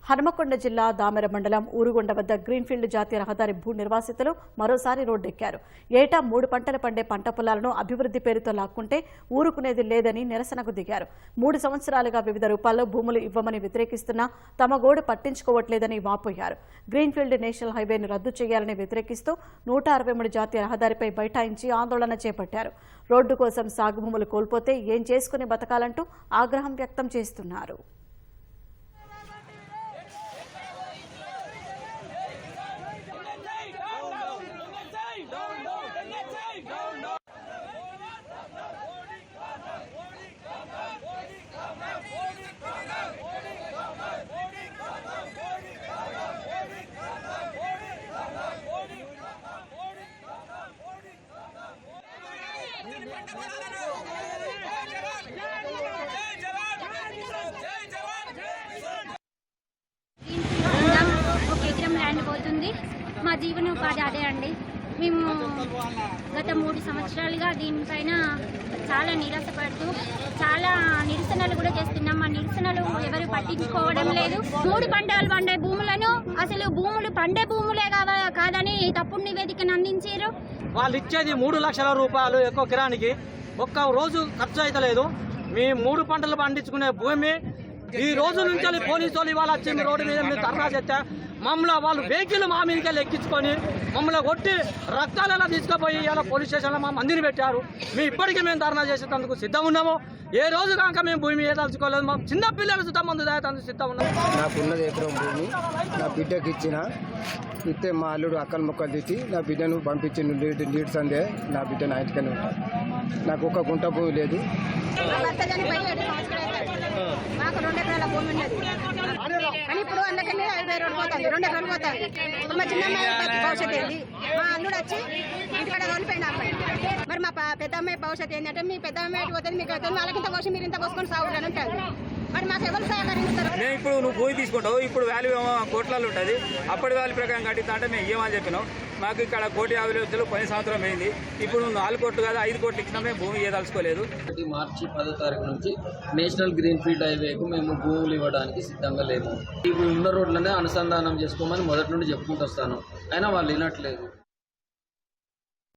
హనుమకొండ జిల్లా దామెర మండలం ఊరుగొండ వద్ద గ్రీన్ఫీల్డ్ జాతీయ రహదారి భూ నిర్వాసితులు మరోసారి రోడ్డెక్కారు. ఏటా 3 పంటలు పండే పంట పొలాలను అభివృద్ధి పేరుతో లాక్కుంటే ఊరుకునేది లేదని నిరసనకు దిగారు. 3 సంవత్సరాలుగా వివిధ రూపాల్లో భూములు ఇవ్వమని వ్యతిరేకిస్తున్నా తమ గోడు పట్టించుకోవట్లేదని వాపోయారు. గ్రీన్ఫీల్డ్ నేషనల్ హైవేను రద్దు చేయాలని వ్యతిరేకిస్తూ 163 జాతీయ రహదారిపై బైఠాయించి ఆందోళన చేపట్టారు. రోడ్డు కోసం సాగు భూములు కోల్పోతే ఏం చేసుకుని బతకాలంటూ ఆగ్రహం వ్యక్తం చేస్తున్నారు. మా జీవనోపాధి అదే అండి. మేము గత 3 సంవత్సరాలుగా దీనిపైన చాలా నిరాశపడుతూ చాలా నిరసనలు కూడా చేస్తున్నాం. మా నిరసనలు ఎవరు పట్టించుకోవడం లేదు. 3 పంటలు పండే భూములను అసలు భూములు పండే భూములే కాదని తప్పుడు నివేదికను అందించారు. వాళ్ళు ఇచ్చేది 3 లక్షల రూపాయలు ఎక్కువ కిరానికి ఒక్క రోజు ఖర్చు అయితే లేదు. మీ 3 పంటలు పండించుకునే భూమి ఈ రోజు నుంచి పోలీసు వాళ్ళు ఇవాళ వచ్చి రోడ్డు మీద ధర్నా చేస్తే మమ్మల్ని వాళ్ళు వెహికల్ మా మీదకి ఎక్కించుకొని మమ్మల్ని కొట్టి రక్తాలలో తీసుకుపోయి ఇలా పోలీస్ స్టేషన్లో మా మందిని పెట్టారు. మేము ఇప్పటికీ మేము ధర్నా చేసేందుకు సిద్ధం ఉన్నాము. ఏ రోజు కాక మేము భూమి ఏదలుచుకోలేదు. మా చిన్న పిల్లలు సుతం ముందు దాయేందుకు సిద్ధం ఉన్నాము. నాకున్నది ఎకరం భూమి నా బిడ్డకి ఇస్తే మా అల్లుడు అక్కల మొక్కలు తెచ్చి నా బిడ్డను పంపించి లీడ్స్ అందే నా బిడ్డ నా ఇంటికనే ఉంటాను. నాకు ఒక గుంట భూమి లేదు. మాకు 2 ఎకరాల భూమి ఉన్నది కానీ ఇప్పుడు అందుకనే 5 రోడ్డు పోతుంది, 2 ఎకరాలు పోతుంది. మా చిన్న భవిష్యత్తు ఏంది? మా అల్లుడు వచ్చి ఇంటికాడ రోడ్డుపోయిన అమ్మాయి. మరి మా పెద్ద అమ్మాయి భవిష్యత్తు ఏంటంటే మీ పెద్ద అమ్మాయి పోతుంది, మీకు అవుతుంది, వాళ్ళకింత పోసి మీరు ఇంత పోసుకొని సాగుతాను ఉంటుంది. మరి మాకు ఎవరు సహకరిస్తారు? మేము ఇప్పుడు నువ్వు భూమి తీసుకుంటావు, ఇప్పుడు వాల్యూ ఏమో కోట్లలో ఉంటుంది. అప్పటి వాల్యూ ప్రకారం కట్టిస్తా అంటే మేము ఇవ్వమని చెప్పినాం. మాకు ఇక్కడ 1,50,00,000 పోయిన సంవత్సరం అయింది. ఇప్పుడు 4 కోట్లు కాదు 5 కోట్లు ఇచ్చినా మేము భూమి ఇవ్వదలుచుకోలేదు. మార్చి 10వ తారీఖు నుంచి నేషనల్ గ్రీన్ఫీల్డ్ హైవేకు మేము భూములు ఇవ్వడానికి సిద్ధంగా లేము. ఇప్పుడు ఉన్న రోడ్లనే అనుసంధానం చేసుకోమని మొదటి నుండి చెప్పుకుంటూ వస్తాను, అయినా వాళ్ళు వినట్లేదు.